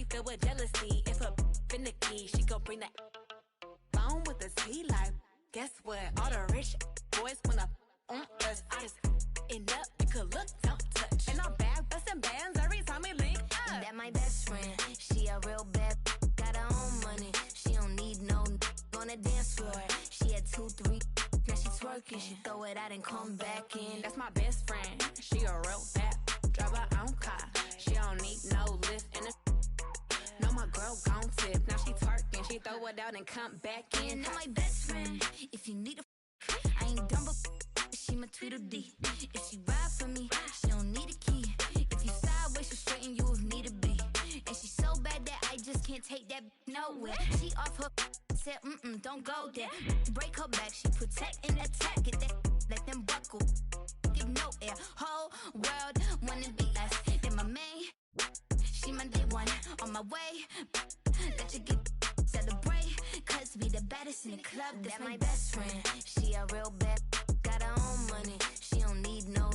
filled with jealousy. If a finicky, she gon' bring that phone with the tea like. Guess what? All the rich boys wanna on us. I just end up, you could look, don't touch. And I'm back bustin' bands every time we link up. That my best friend, she a real bad, got her own money. She don't need no on the dance floor. She had 2, 3, now she twerking. She throw it out and come back in. That's my best friend, she a real bad, drive her own car. She don't need no lift in the. No, my girl gon' tip. Now she twerking, she throw it out and come back in. That my best friend, if you need a, I ain't dumb but she my Tweedledee. If she ride for me, she don't need a key. If you sideways, she straighten you if need to be. And she so bad that I just can't take that nowhere. She off her, said don't go there. Break her back, she protect and attack. Get that, let them buckle. Give no air. Whole world wanna be us. Then my main, she my day one on my way. Let you get celebrate, cause we the baddest in the club. That's my best friend. She a real bad, got her own money. She don't need no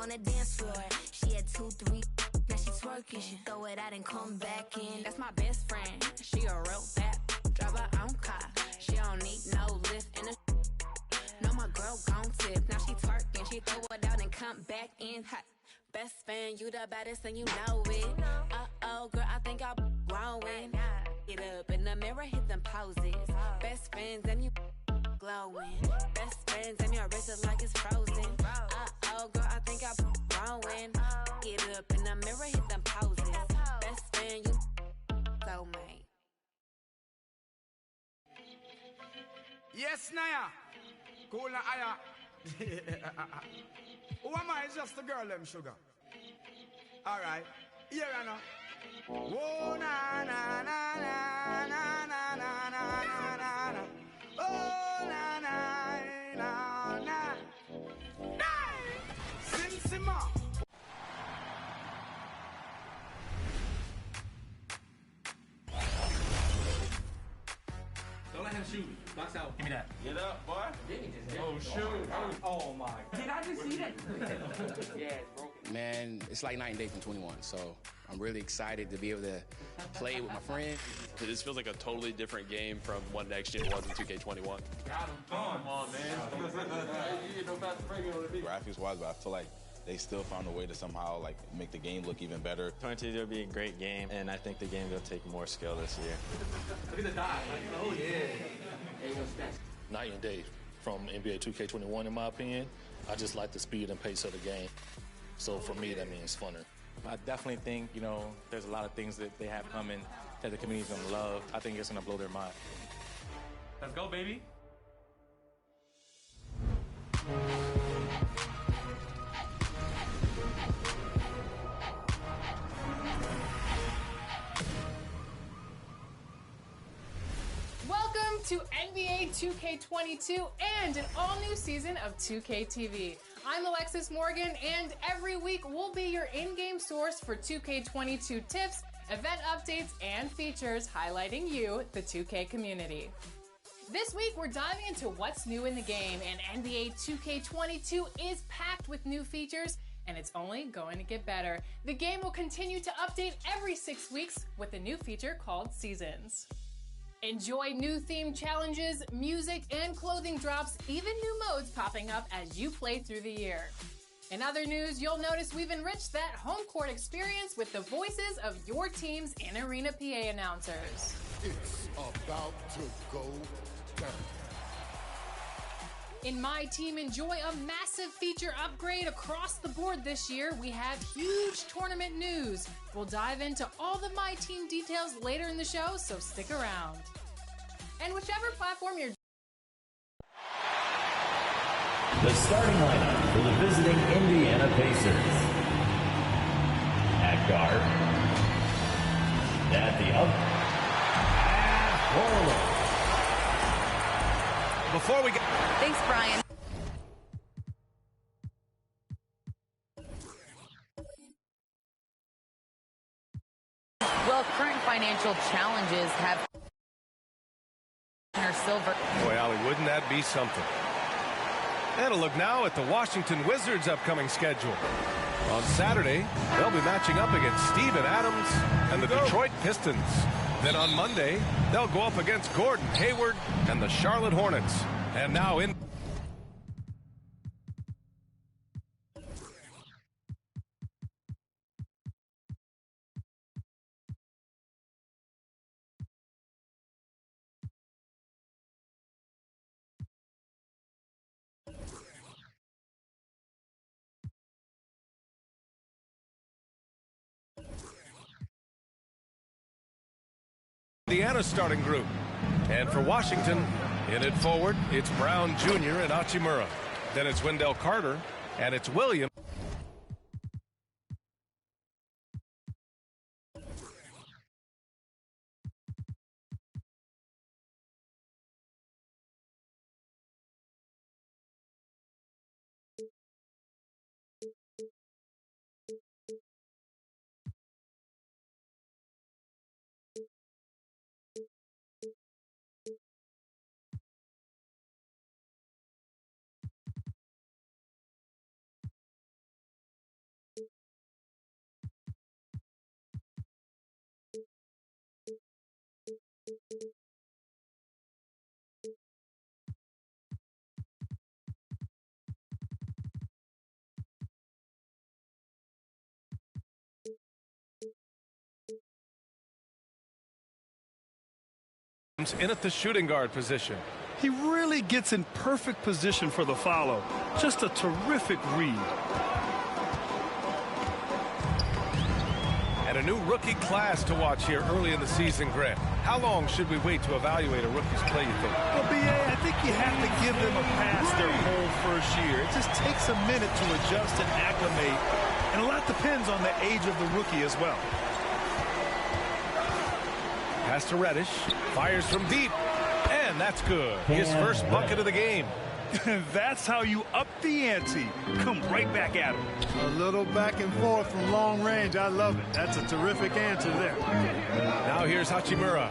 on the dance floor. She had 2, 3, now she twerking. She throw it out and come back in. That's my best friend, she a real bad, drive her own car. She don't need no lift in the. No, my girl gon' tip. Now she twerking, she throw it out and come back in hot. Best friend, you the baddest and you know it. Uh-oh, girl, I think I'm growing. Get up in the mirror, hit them poses. Best friends and you glowing. Best friends and your wrist is like it's frozen. Uh-oh, girl, I think I'm growing. Get up in the mirror, hit them poses. Best friend, you soulmate. Yes, Naya. Cool na aya. Who am I? It's just the girl, them sugar. All right. Here I know. Whoa, na na na na na na na na na na. Oh, na na na na. Sim Sima. Don't let him shoot. Box out. Give me that. Get up, boy. Oh, shoot. Oh, my. Did I just see that? Yeah, it's broken. Man, it's like night and day from 21, so I'm really excited to be able to play with my friends. This feels like a totally different game from what next gen was in 2K21. Got him. Come on, man. Graphics-wise, but I feel like they still found a way to somehow like make the game look even better. 22 will be a great game, and I think the game will take more skill this year. Look at the dot. Oh, yeah. Night and day from NBA 2K21, in my opinion. I just like the speed and pace of the game. So for me, that means funner. I definitely think, there's a lot of things that they have coming that the community's going to love. I think it's going to blow their mind. Let's go, baby. Welcome to NBA 2K22 and an all-new season of 2K TV. I'm Alexis Morgan, and every week we'll be your in-game source for 2K22 tips, event updates, and features highlighting you, the 2K community. This week we're diving into what's new in the game, and NBA 2K22 is packed with new features, and it's only going to get better. The game will continue to update every 6 weeks with a new feature called Seasons. Enjoy new theme challenges, music, and clothing drops, even new modes popping up as you play through the year. In other news, you'll notice we've enriched that home court experience with the voices of your team's in-arena PA announcers. It's about to go down. In My Team, enjoy a massive feature upgrade across the board this year. We have huge tournament news. We'll dive into all the My Team details later in the show, so stick around. And whichever platform you're... The starting lineup for the visiting Indiana Pacers. At guard. At the up. And forward. Before we get... Thanks, Brian. Well, current financial challenges have... Silver. Boy, Allie, wouldn't that be something? And a look now at the Washington Wizards' upcoming schedule. On Saturday, they'll be matching up against Steven Adams and the Detroit Pistons. Then on Monday, they'll go up against Gordon Hayward and the Charlotte Hornets. And now in Indiana's starting group. And for Washington, in it forward, it's Brown Jr. and Hachimura. Then it's Wendell Carter, and it's Williams. In at the shooting guard position. He really gets in perfect position for the follow. Just a terrific read. And a new rookie class to watch here early in the season, Grant. How long should we wait to evaluate a rookie's play, you think? Well, B.A., I think you have to give them a pass their whole first year. It just takes a minute to adjust and acclimate, and a lot depends on the age of the rookie as well. Pass to Reddish, fires from deep, and that's good. His first bucket of the game. That's how you up the ante. Come right back at him. A little back and forth from long range. I love it. That's a terrific answer there. Now here's Hachimura.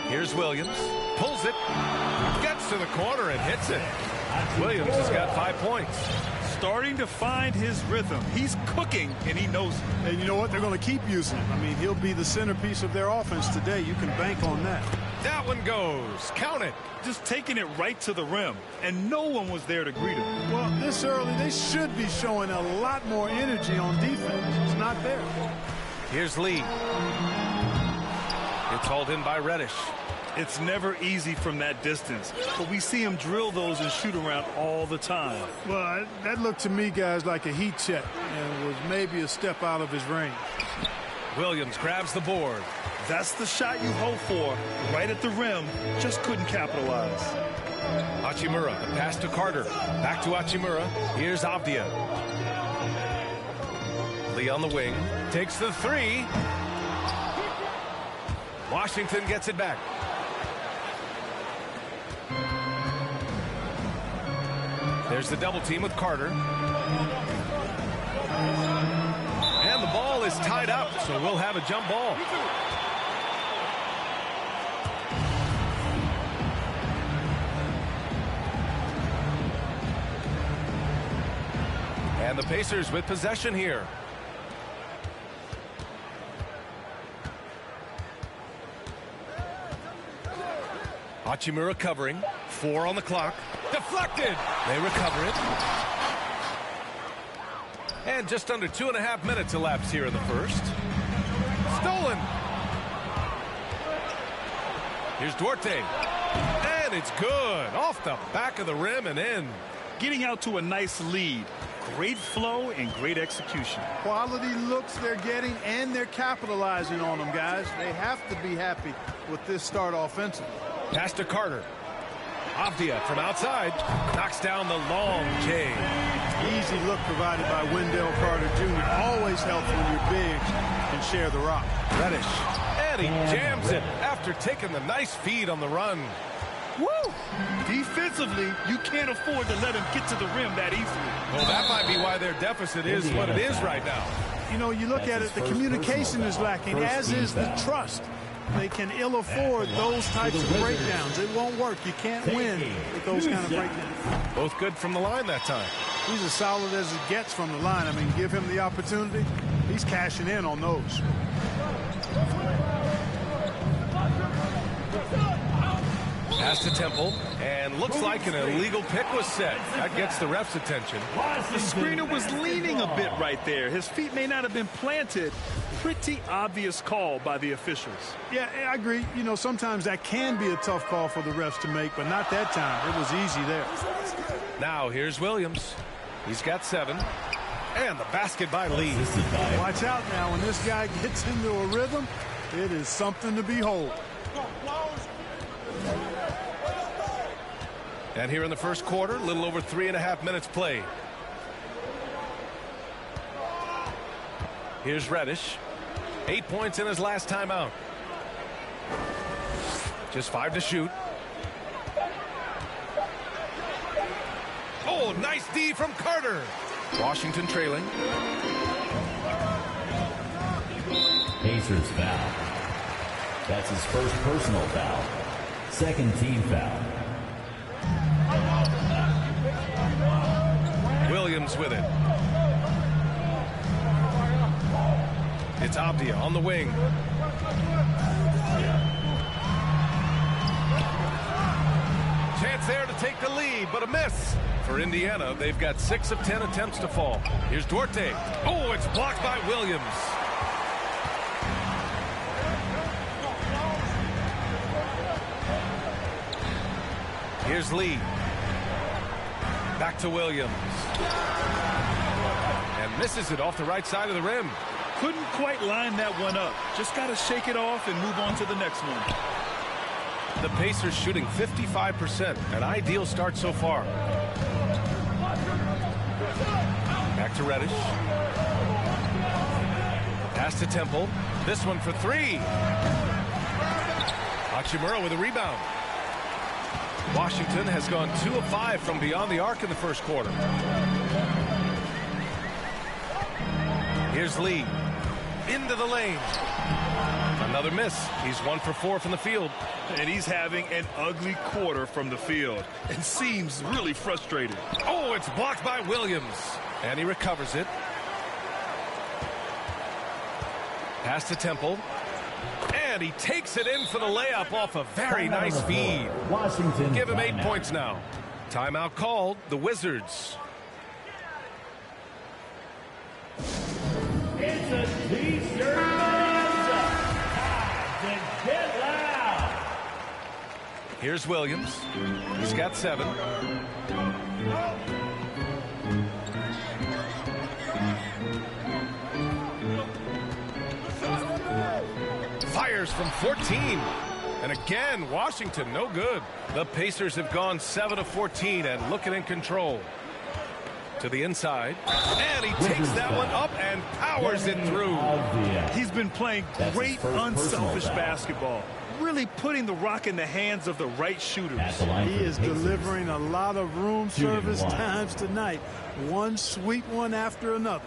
Here's Williams. Pulls it. Gets to the corner and hits it. Williams has got 5 points. Starting to find his rhythm. He's cooking, and he knows it. And you know what? They're going to keep using him. I mean, he'll be the centerpiece of their offense today. You can bank on that. That one goes. Count it. Just taking it right to the rim, and no one was there to greet him. Well, this early, they should be showing a lot more energy on defense. It's not there. Here's Lee. It's hauled in by Reddish. It's never easy from that distance, but we see him drill those and shoot around all the time. Well, that looked to me, guys, like a heat check, and was maybe a step out of his range. Williams grabs the board. That's the shot you hope for, right at the rim. Just couldn't capitalize. Hachimura, the pass to Carter. Back to Hachimura. Here's Avdia. Lee on the wing. Takes the three. Washington gets it back. There's the double team with Carter. And the ball is tied up, so we'll have a jump ball. And the Pacers with possession here. Hachimura covering. 4 on the clock. Deflected. They recover it. And just under 2.5 minutes elapsed here in the first. Stolen. Here's Duarte. And it's good. Off the back of the rim and in. Getting out to a nice lead. Great flow and great execution. Quality looks they're getting, and they're capitalizing on them, guys. They have to be happy with this start offensively. Pass to Carter. Avdia from outside knocks down the long J. Easy look provided by Wendell Carter Jr. Always helps when your bigs can share the rock. Reddish. And he jams it after taking the nice feed on the run. Woo! Defensively, you can't afford to let him get to the rim that easily. Well, that might be why their deficit is what it is right now. You know, you look at it, the communication is lacking, as is the trust. they can ill afford those types of breakdowns. It won't work. You can't win with those kind of breakdowns. Both good from the line that time. He's as solid as it gets from the line. I mean, give him the opportunity. He's cashing in on those. Pass to Temple, and looks like an illegal pick was set. That gets the ref's attention. The screener was leaning a bit right there. His feet may not have been planted. Pretty obvious call by the officials. Yeah, I agree. You know, sometimes that can be a tough call for the refs to make, but not that time. It was easy there. Now here's Williams. He's got 7. And the basket by Lee. Watch out now. When this guy gets into a rhythm, it is something to behold. And here in the first quarter, a little over 3.5 minutes played. Here's Reddish. 8 points in his last timeout. Just 5 to shoot. Oh, nice D from Carter. Washington trailing. Pacers foul. That's his first personal foul. Second team foul. Williams with it. It's Abdia on the wing. Chance there to take the lead, but a miss. For Indiana, they've got 6 of 10 attempts to fall. Here's Duarte. Oh, it's blocked by Williams. Here's Lee. Back to Williams. And misses it off the right side of the rim. Couldn't quite line that one up. Just got to shake it off and move on to the next one. The Pacers shooting 55%. An ideal start so far. Back to Reddish. Pass to Temple. This one for 3. Hachimura with a rebound. Washington has gone 2 of 5 from beyond the arc in the first quarter. Here's Lee. Into the lane. Another miss. He's 1 for 4 from the field. And he's having an ugly quarter from the field and seems really frustrated. Oh, it's blocked by Williams. And he recovers it. Pass to Temple. And he takes it in for the layup off a very nice feed. Washington. Give him 8 points now. Timeout called. The Wizards. It's a T-shirt bonanza. Time to get loud. Here's Williams. He's got 7. Fires from 14. And again, Washington, no good. The Pacers have gone 7 of 14 and looking in control. To the inside. And he takes that one up and powers it through. He's been playing great, unselfish basketball. Really putting the rock in the hands of the right shooters. He is delivering a lot of room service times tonight. One sweet one after another.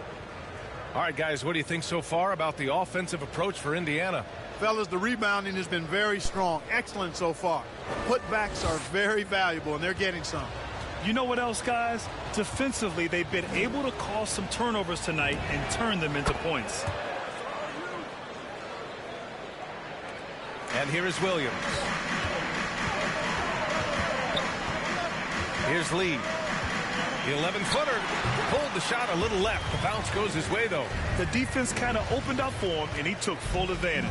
All right, guys, what do you think so far about the offensive approach for Indiana? Fellas, the rebounding has been very strong. Excellent so far. Putbacks are very valuable, and they're getting some. You know what else, guys? Defensively, they've been able to cause some turnovers tonight and turn them into points. And here is Williams. Here's Lee. The 11-footer pulled the shot a little left. The bounce goes his way, though. The defense kind of opened up for him, and he took full advantage.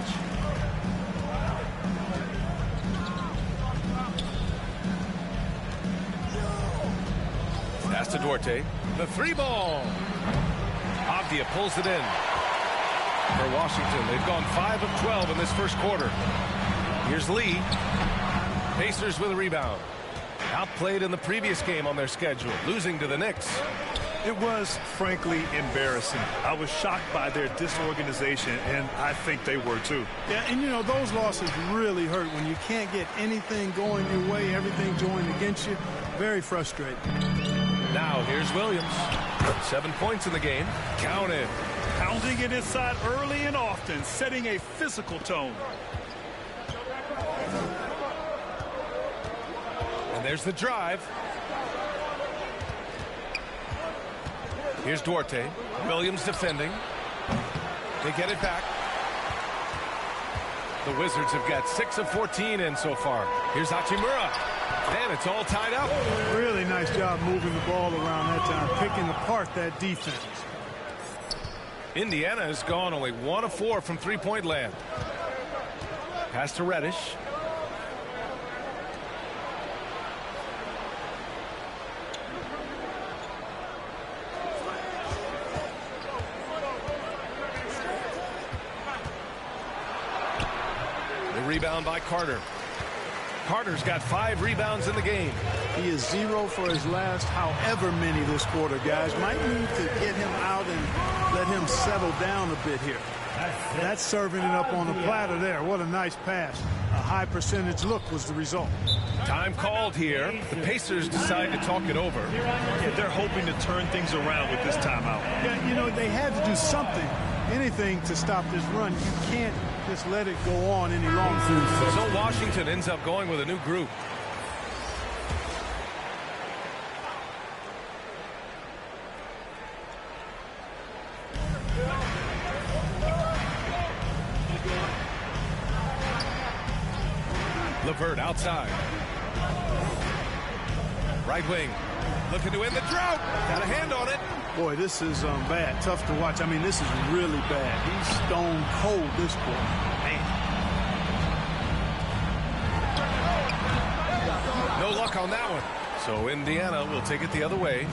Pass to Duarte. The 3-ball. Abdia pulls it in. For Washington, they've gone 5 of 12 in this first quarter. Here's Lee. Pacers with a rebound. Outplayed in the previous game on their schedule, losing to the Knicks. It was, frankly, embarrassing. I was shocked by their disorganization, and I think they were too. Yeah, and you know, those losses really hurt when you can't get anything going your way, everything's going against you. Very frustrating. Now, here's Williams. 7 points in the game. Counted. Pounding it inside early and often, setting a physical tone. And there's the drive. Here's Duarte. Williams defending. They get it back. The Wizards have got 6 of 14 in so far. Here's Hachimura. And it's all tied up. Really nice job moving the ball around that time, picking apart that defense. Indiana has gone only 1 of 4 from three-point land. Pass to Reddish. The rebound by Carter. Carter's got 5 rebounds in the game. He is 0 for his last however many this quarter, guys. Might need to get him out and let him settle down a bit here. That's serving it up on the platter there. What a nice pass. A high percentage look was the result. Time called here. The Pacers decide to talk it over. Yeah, they're hoping to turn things around with this timeout. Yeah, you know, they had to do something, anything to stop this run. You can't just let it go on any longer. So Washington ends up going with a new group. LeVert outside. Right wing. Looking to end the drought. Got a hand on it. Boy, this is bad. Tough to watch. I mean, this is really bad. He's stone cold this quarter. Man. No luck on that one. So Indiana will take it the other way.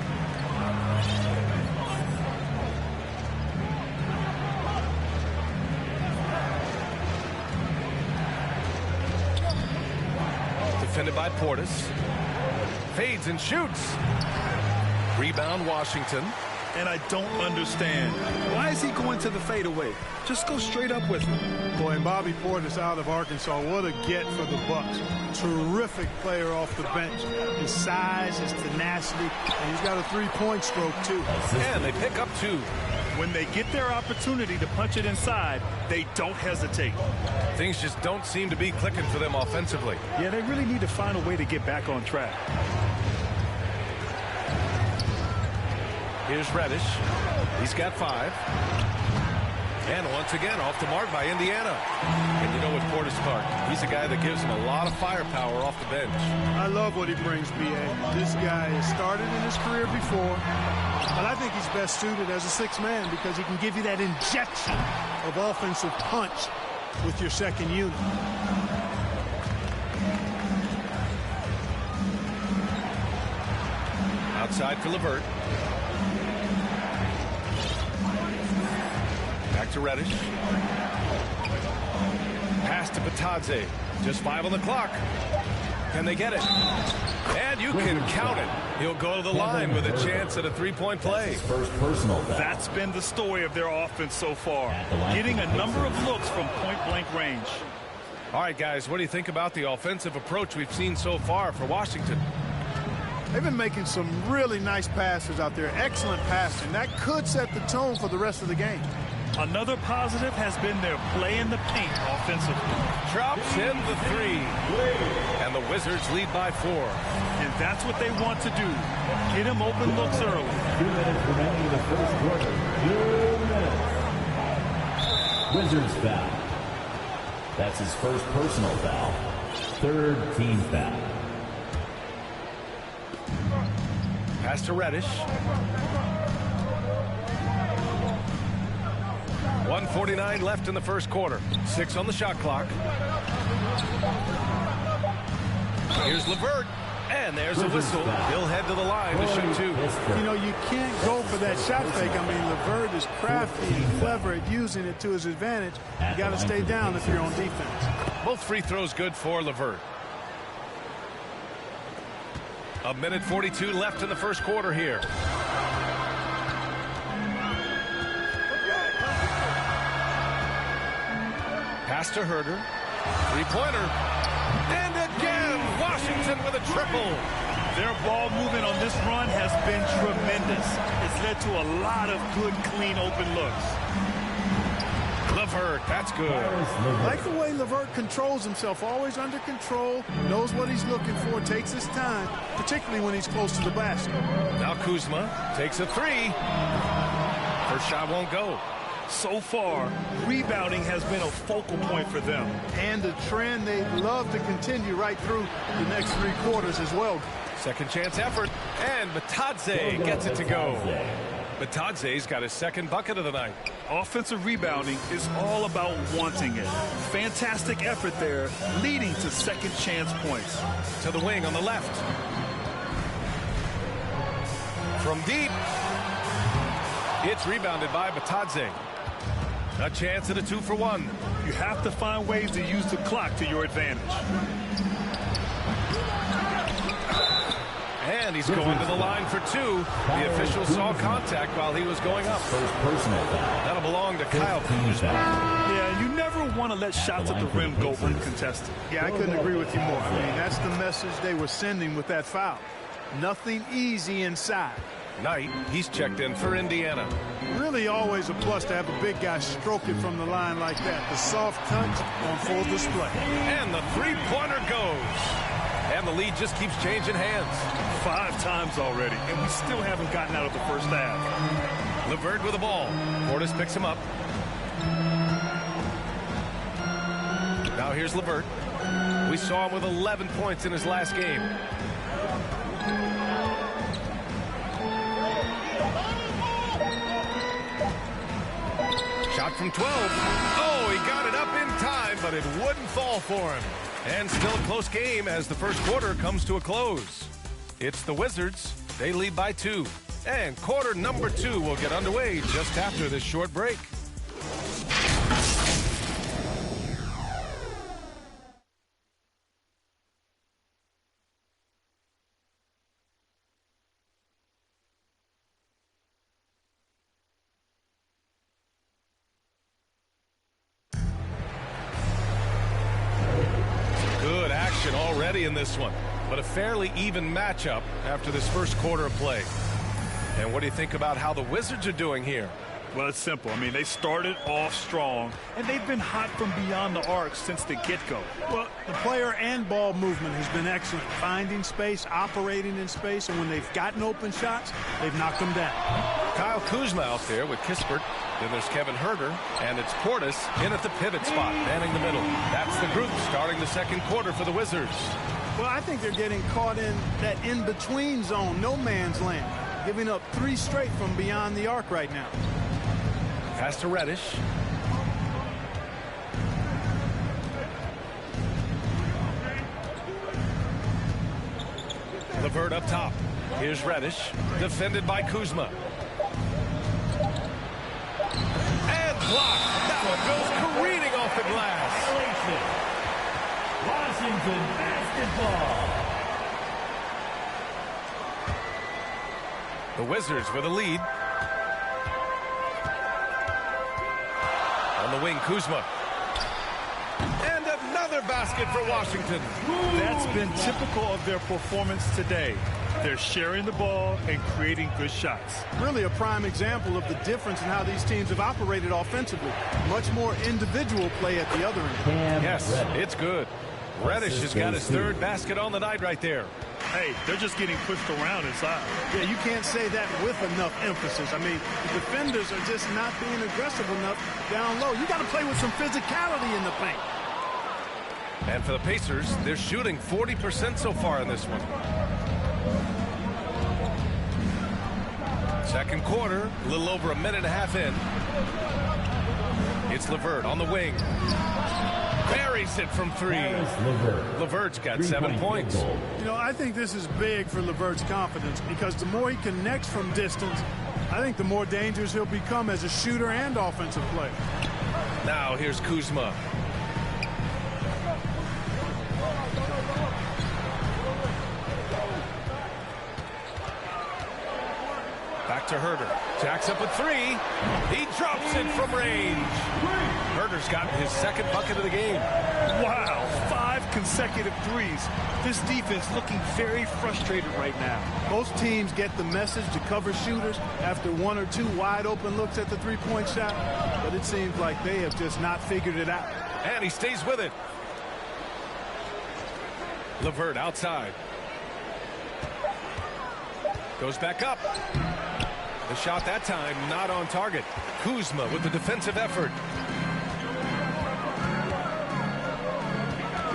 Defended by Portis. Fades and shoots. Rebound Washington. And I don't understand. Why is he going to the fadeaway? Just go straight up with him. Boy, and Bobby Portis out of Arkansas. What a get for the Bucks. Terrific player off the bench. His size, his tenacity, and he's got a three-point stroke, too. And they pick up 2. When they get their opportunity to punch it inside, they don't hesitate. Things just don't seem to be clicking for them offensively. Yeah, they really need to find a way to get back on track. Here's Reddish. He's got 5. And once again, off the mark by Indiana. And you know what Portis Clark, he's a guy that gives him a lot of firepower off the bench. I love what he brings, B.A. This guy has started in his career before, but I think he's best suited as a 6th man because he can give you that injection of offensive punch with your second unit. Outside for LeVert. Back to Reddish. Pass to Batadze. Just 5 on the clock. Can they get it? And you can count it. He'll go to the line with a chance at a 3-point play. First personal foul. That's been the story of their offense so far. Getting a number of looks from point-blank range. All right, guys, what do you think about the offensive approach we've seen so far for Washington? They've been making some really nice passes out there. Excellent passing. That could set the tone for the rest of the game. Another positive has been their play in the paint offensively. Drops in the 3. And the Wizards lead by 4. And that's what they want to do. Get him open looks early. 2 minutes remaining in the first quarter. 2 minutes. Wizards foul. That's his first personal foul. 3rd team foul. Pass to Reddish. 1:49 left in the first quarter. 6 on the shot clock. Here's LeVert. And there's a whistle. He'll head to the line to shoot 2. You know, you can't go for that shot fake. I mean, LeVert is crafty and clever at using it to his advantage. You got to stay down if you're on defense. Both free throws good for LeVert. 1:42 left in the first quarter here. Pass to Herter. 3-pointer. And again, Washington with a triple. Their ball movement on this run has been tremendous. It's led to a lot of good, clean, open looks. LeVert That's good. I like the way LeVert controls himself, always under control, knows what he's looking for, takes his time, particularly when he's close to the basket. Now Kuzma takes a three. First shot won't go. So far, rebounding has been a focal point for them. And a trend they'd love to continue right through the next 3 quarters as well. Second chance effort, and Batadze gets it to go. Batadze's got his second bucket of the night. Offensive rebounding is all about wanting it. Fantastic effort there, leading to second chance points. To the wing on the left. From deep. It's rebounded by Batadze. A chance at a 2-for-1. You have to find ways to use the clock to your advantage. And he's going to the line for 2. The official saw contact while he was going up. That'll belong to Kyle Kuzma. Yeah, you never want to let shots at the rim go uncontested. Yeah, I couldn't agree with you more. I mean, that's the message they were sending with that foul. Nothing easy inside. Knight, he's checked in for Indiana. Really always a plus to have a big guy stroke it from the line like that. The soft touch on full display. And the three-pointer goes. And the lead just keeps changing hands. 5 times already, and we still haven't gotten out of the first half. LeVert with the ball. Portis picks him up. Now here's LeVert. We saw him with 11 points in his last game. Shot from 12. Oh, he got it up in time, but it wouldn't fall for him. And still a close game as the first quarter comes to a close. It's the Wizards. They lead by 2. And quarter number 2 will get underway just after this short break. Good action already in this one, but a fairly even matchup after this first quarter of play. And what do you think about how the Wizards are doing here? Well, it's simple. I mean, they started off strong, and they've been hot from beyond the arc since the get-go. Well, the player and ball movement has been excellent. Finding space, operating in space, and when they've gotten open shots, they've knocked them down. Kyle Kuzma out there with Kispert. Then there's Kevin Herter, and it's Portis in at the pivot spot, manning the middle. That's the group starting the second quarter for the Wizards. Well, I think they're getting caught in that in-between zone, no man's land, giving up 3 straight from beyond the arc right now. Pass to Reddish. LeVert up top. Here's Reddish, defended by Kuzma. And blocked. That one goes careening off the glass. Washington basketball. The Wizards with a lead. On the wing, Kuzma. And another basket for Washington. That's been typical of their performance today. They're sharing the ball and creating good shots. Really a prime example of the difference in how these teams have operated offensively. Much more individual play at the other end. Yes, it's good. Reddish has got his 3rd basket on the night right there. Hey, they're just getting pushed around inside. Yeah, you can't say that with enough emphasis. I mean, the defenders are just not being aggressive enough down low. You got to play with some physicality in the paint. And for the Pacers, they're shooting 40% so far in this one. Second quarter, a little over a minute and a half in. It's LeVert on the wing. Buries it from 3. LeVert's got 7 points. You know, I think this is big for LeVert's confidence because the more he connects from distance, I think the more dangerous he'll become as a shooter and offensive player. Now here's Kuzma. Back to Herter. Jacks up a 3. He drops it from range. Herter's gotten his 2nd bucket of the game. Wow, 5 consecutive threes. This defense looking very frustrated right now. Most teams get the message to cover shooters after 1 or 2 wide open looks at the three-point shot, but it seems like they have just not figured it out. And he stays with it. LeVert outside. Goes back up. The shot that time not on target. Kuzma with the defensive effort.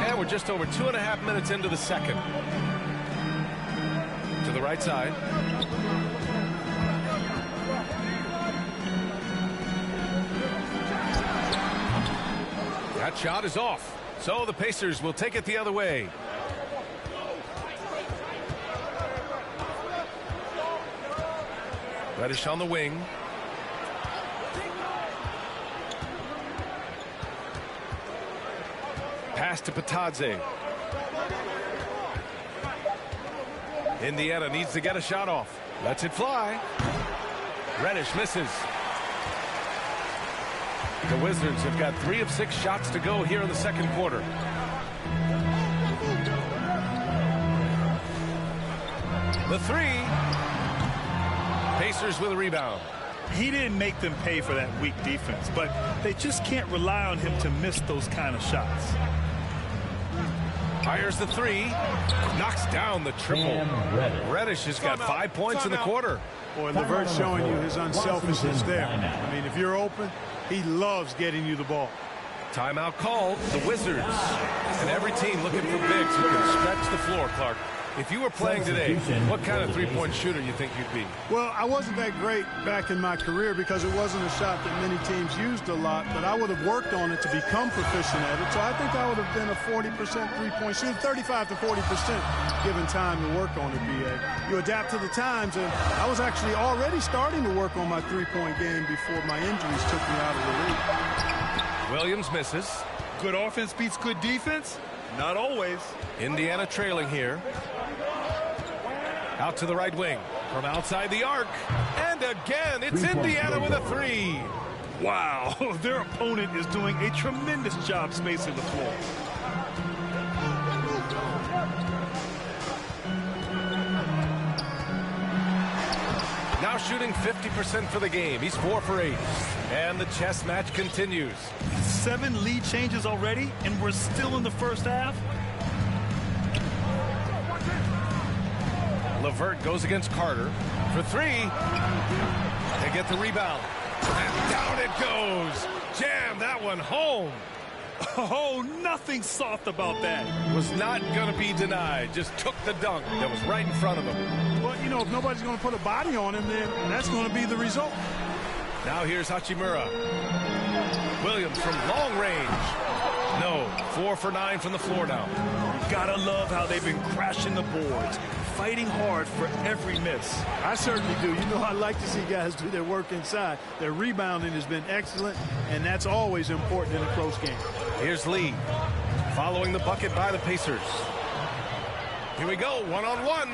And we're just over 2.5 minutes into the second. To the right side. That shot is off. So the Pacers will take it the other way. Reddish on the wing. Pass to Patadze. Indiana needs to get a shot off. Lets it fly. Reddish misses. The Wizards have got 3 of 6 shots to go here in the second quarter. The three. Pacers with a rebound. He didn't make them pay for that weak defense, but they just can't rely on him to miss those kind of shots. Fires the three. Knocks down the triple. Reddish has got 5 points in the quarter. Boy, LeVert's showing you his unselfishness there. I mean, if you're open, he loves getting you the ball. Timeout called. The Wizards. And every team looking for bigs who can stretch the floor, Clark. If you were playing today, what kind of three-point shooter you think you'd be? Well, I wasn't that great back in my career because it wasn't a shot that many teams used a lot, but I would have worked on it to become proficient at it. So I think I would have been a 40% three-point shooter, 35 to 40% given time to work on it, B.A. You adapt to the times, and I was actually already starting to work on my three-point game before my injuries took me out of the league. Williams misses. Good offense beats good defense? Not always. Indiana trailing here. Out to the right wing. From outside the arc. And again, it's Indiana with a three. Wow, their opponent is doing a tremendous job spacing the floor. Now shooting 50% for the game. He's 4 for 8. And the chess match continues. 7 lead changes already, and we're still in the first half. LeVert goes against Carter for 3. They get the rebound. And down it goes. Jam that one home. Oh, nothing soft about that. Was not going to be denied. Just took the dunk that was right in front of him. Well, you know, if nobody's going to put a body on him, then that's going to be the result. Now here's Hachimura. Williams from long range. No, 4 for 9 from the floor now. Gotta love how they've been crashing the boards, fighting hard for every miss. I certainly do. You know, I like to see guys do their work inside. Their rebounding has been excellent, and that's always important in a close game. Here's Lee, following the bucket by the Pacers. Here we go, one-on-one.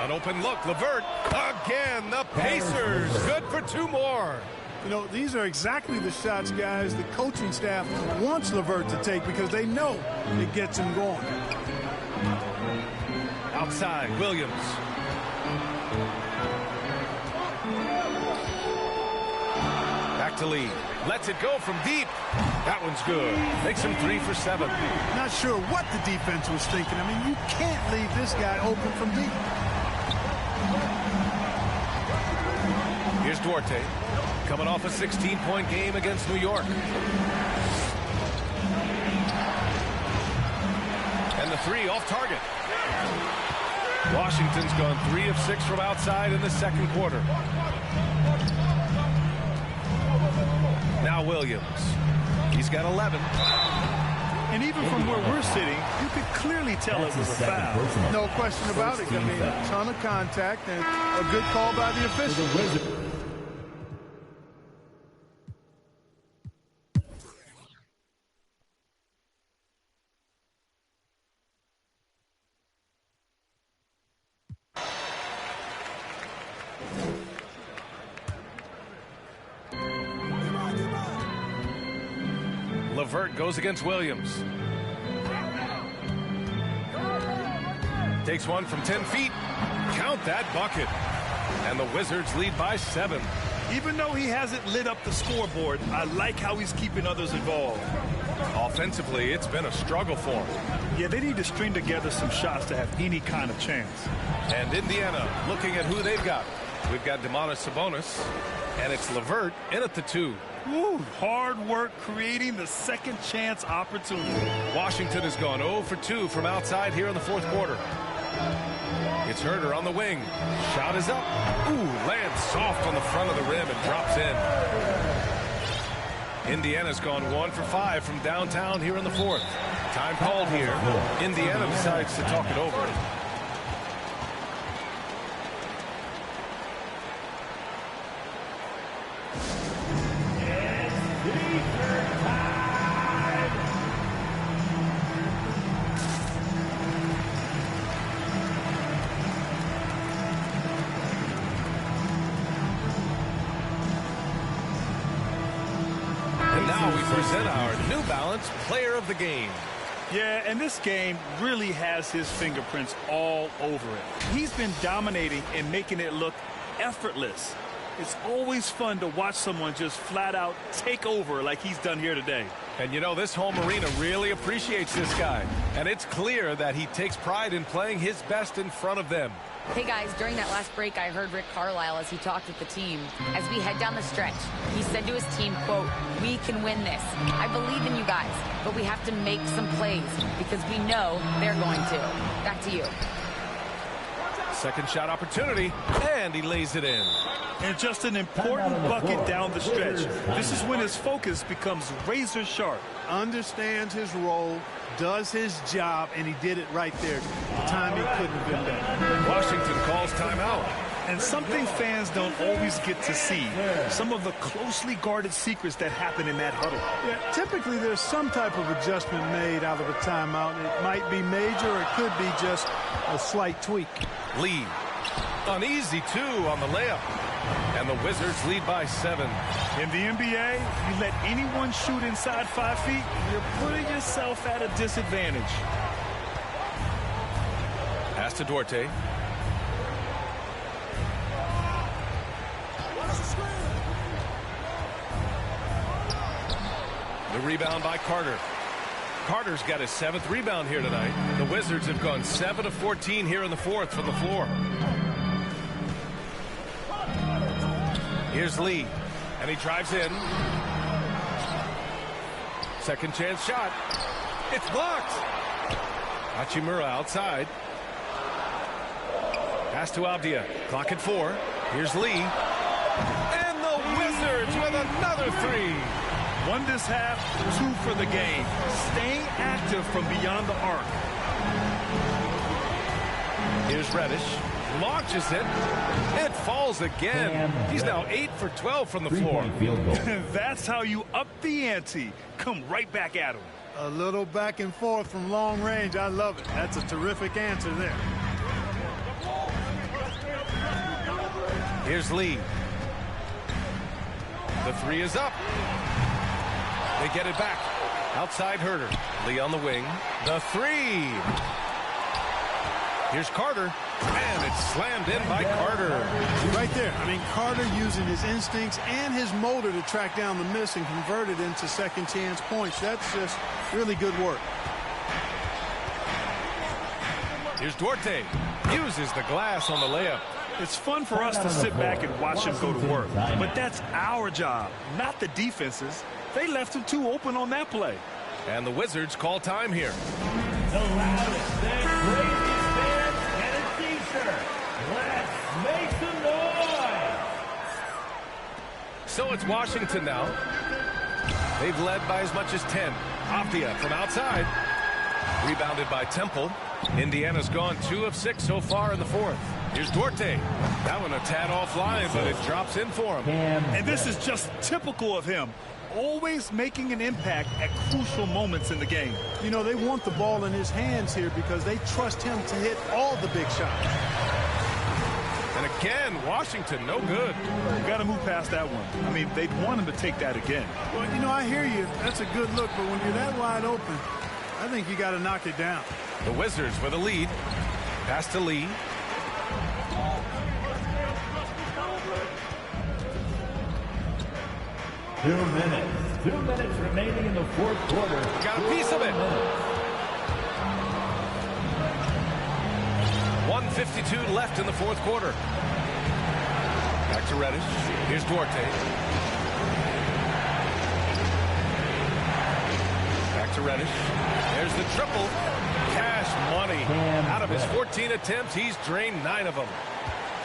An open look, LeVert. Again, the Pacers. Good for 2 more. You know, these are exactly the shots, guys, the coaching staff wants LeVert to take because they know it gets him going. Outside, Williams. Back to Lee. Lets it go from deep. That one's good. Makes him 3 for 7. Not sure what the defense was thinking. I mean, you can't leave this guy open from deep. Here's Duarte. Coming off a 16-point game against New York. And the 3 off target. Washington's gone 3 of 6 from outside in the second quarter. Now Williams. He's got 11. And even from where we're sitting, you could clearly tell it was a foul. No question about it. I mean, a ton of contact and a good call by the official. LeVert goes against Williams. Takes one from 10 feet. Count that bucket. And the Wizards lead by 7. Even though he hasn't lit up the scoreboard, I like how he's keeping others involved. Offensively, it's been a struggle for him. Yeah, they need to string together some shots to have any kind of chance. And Indiana looking at who they've got. We've got Domantas Sabonis, and it's LeVert in at the 2. Woo, hard work creating the second chance opportunity. Washington has gone 0 for 2 from outside here in the fourth quarter. It's Herter on the wing. Shot is up. Ooh, lands soft on the front of the rim and drops in. Indiana's gone 1 for 5 from downtown here in the fourth. Time called here. Indiana decides to talk it over. Present our New Balance Player of the Game. Yeah, and this game really has his fingerprints all over it. He's been dominating and making it look effortless. It's always fun to watch someone just flat out take over like he's done here today. And you know, this home arena really appreciates this guy. And it's clear that he takes pride in playing his best in front of them. Hey guys, during that last break, I heard Rick Carlisle as he talked with the team. As we head down the stretch, he said to his team, quote, "We can win this. I believe in you guys, but we have to make some plays because we know they're going to." Back to you. Second shot opportunity, and he lays it in. And just an important bucket down the stretch. This is when his focus becomes razor sharp. Understands his role, does his job, and he did it right there. The time he couldn't have been better. Washington calls timeout. And something fans don't always get to see, some of the closely guarded secrets that happen in that huddle. Yeah, typically there's some type of adjustment made out of a timeout. It might be major or it could be just a slight tweak. Lee, an easy 2 on the layup. And the Wizards lead by 7. In the NBA, you let anyone shoot inside 5 feet, you're putting yourself at a disadvantage. Pass to Duarte. The rebound by Carter. Carter's got his 7th rebound here tonight. The Wizards have gone 7 of 14 here in the fourth from the floor. Here's Lee, and he drives in. Second chance shot. It's blocked. Hachimura outside. Pass to Avdia. Clock at 4. Here's Lee. And the Wizards with another 3. 1 this half, 2 for the game. Staying active from beyond the arc. Here's Reddish. Launches it. It falls again. He's now 8 for 12 from the floor. That's how you up the ante. Come right back at him. A little back and forth from long range. I love it. That's a terrific answer there. Here's Lee. The 3 is up. They get it back. Outside Herter. Lee on the wing. The 3. Here's Carter. And it's slammed in by Carter. Right there. I mean, Carter using his instincts and his motor to track down the miss and convert it into second chance points. That's just really good work. Here's Duarte. Uses the glass on the layup. It's fun for us to sit back and watch him go to work. But that's our job, not the defense's. They left him too open on that play. And the Wizards call time here. The loudest and craziest fans get a t-shirt. Let's make some noise. So it's Washington now. They've led by as much as 10. Avdia from outside. Rebounded by Temple. Indiana's gone 2 of 6 so far in the fourth. Here's Duarte. That one a tad offline, but it drops in for him. And this is just typical of him. Always making an impact at crucial moments in the game. You know, they want the ball in his hands here because they trust him to hit all the big shots. And again, Washington, no good. You got to move past that one. I mean, they'd want him to take that again. Well, you know, I hear you. That's a good look, but when you're that wide open, I think you got to knock it down. The Wizards with a lead. Pass to Lee. Two minutes remaining in the fourth quarter. Got a piece of it. 1:52 left in the fourth quarter. Back to Reddish. Here's Duarte. Back to Reddish. There's the triple. Cash money. Out of his 14 attempts, he's drained 9 of them.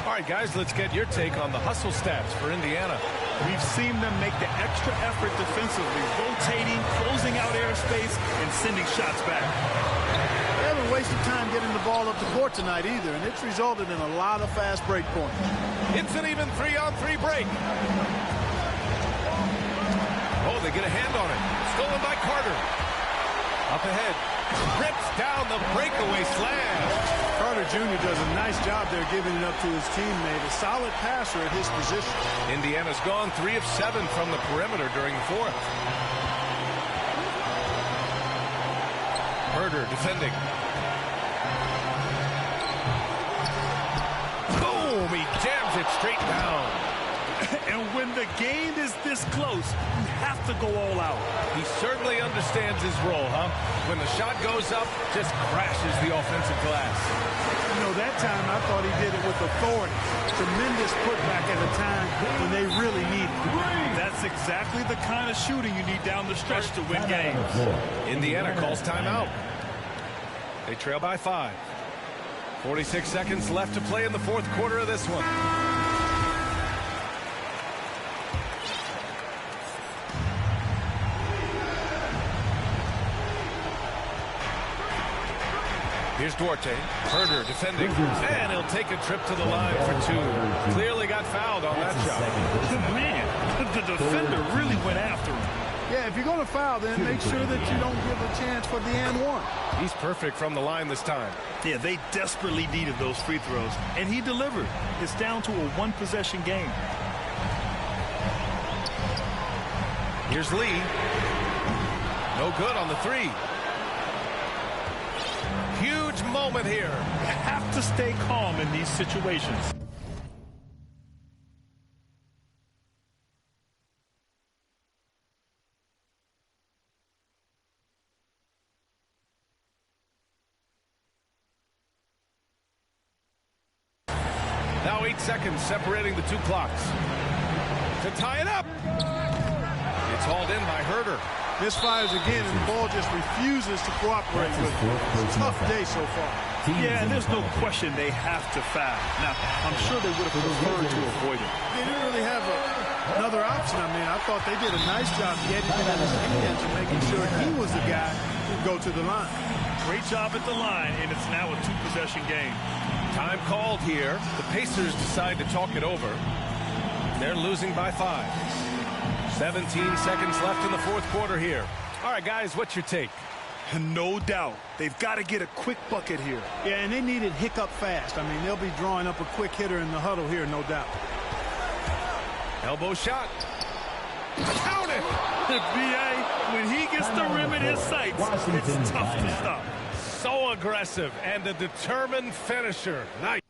All right, guys, let's get your take on the hustle stats for Indiana. We've seen them make the extra effort defensively, rotating, closing out airspace, and sending shots back. They haven't wasted time getting the ball up the court tonight either, and it's resulted in a lot of fast break points. It's an even 3-on-3 break. Oh, they get a hand on it. Stolen by Carter. Up ahead. Rips down the breakaway slam. Carter Jr. does a nice job there giving it up to his teammate. A solid passer at his position. Indiana's gone 3 of 7 from the perimeter during the fourth. Herder defending. Boom! He jams it straight down. And when the game is this close, you have to go all out. He certainly understands his role, huh? When the shot goes up, just crashes the offensive glass. You know, that time I thought he did it with authority. Tremendous putback at a time when they really need it. That's exactly the kind of shooting you need down the stretch to win games. Indiana calls timeout. They trail by 5. 46 seconds left to play in the fourth quarter of this one. Here's Duarte. Herder defending. And he'll take a trip to the line for 2. Clearly got fouled on that shot. Man, the defender really went after him. Yeah, if you're going to foul, then make sure that you don't give a chance for the and one. He's perfect from the line this time. Yeah, they desperately needed those free throws, and he delivered. It's down to a one-possession game. Here's Lee. No good on the 3. Huge moment here. You have to stay calm in these situations. Now 8 seconds separating the 2 clocks. To tie it up. It's hauled in by Herder. Misfires again, and the ball just refuses to cooperate with him. It's a tough day so far. Yeah, and there's no question they have to foul. Now, I'm sure they would have preferred to avoid it. They didn't really have another option. I mean, I thought they did a nice job getting him in his hands and making sure he was the guy who'd go to the line. Great job at the line, and it's now a 2-possession game. Time called here. The Pacers decide to talk it over. They're losing by 5. 17 seconds left in the fourth quarter here. All right, guys, what's your take? No doubt. They've got to get a quick bucket here. Yeah, and they need it hiccup fast. I mean, they'll be drawing up a quick hitter in the huddle here, no doubt. Elbow shot. Count it! B.A., when he gets the rim in his sights, it's tough to stop. So aggressive and a determined finisher. Nice.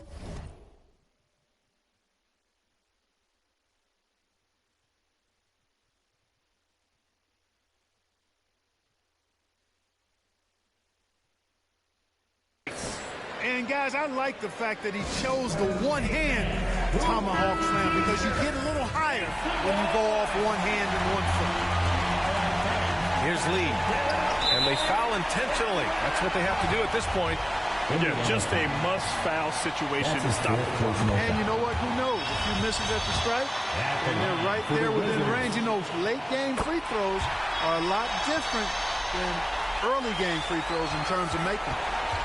And, guys, I like the fact that he chose the one-hand tomahawk slam because you get a little higher when you go off one hand and one foot. Here's Lee. And they foul intentionally. That's what they have to do at this point. Yeah, just a must-foul situation to stop the clock. And you know what? Who knows? If you miss it at the strike, and they're right there within range. You know, late-game free throws are a lot different than early-game free throws in terms of making.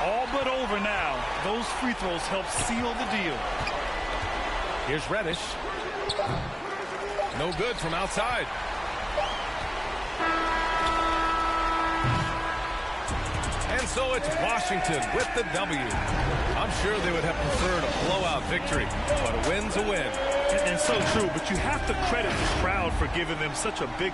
All but over now. Those free throws help seal the deal. Here's Reddish. No good from outside. And And so it's Washington with the W. I'm sure they would have preferred a blowout victory, but a win's a win. And so true, but you have to credit the crowd for giving them such a big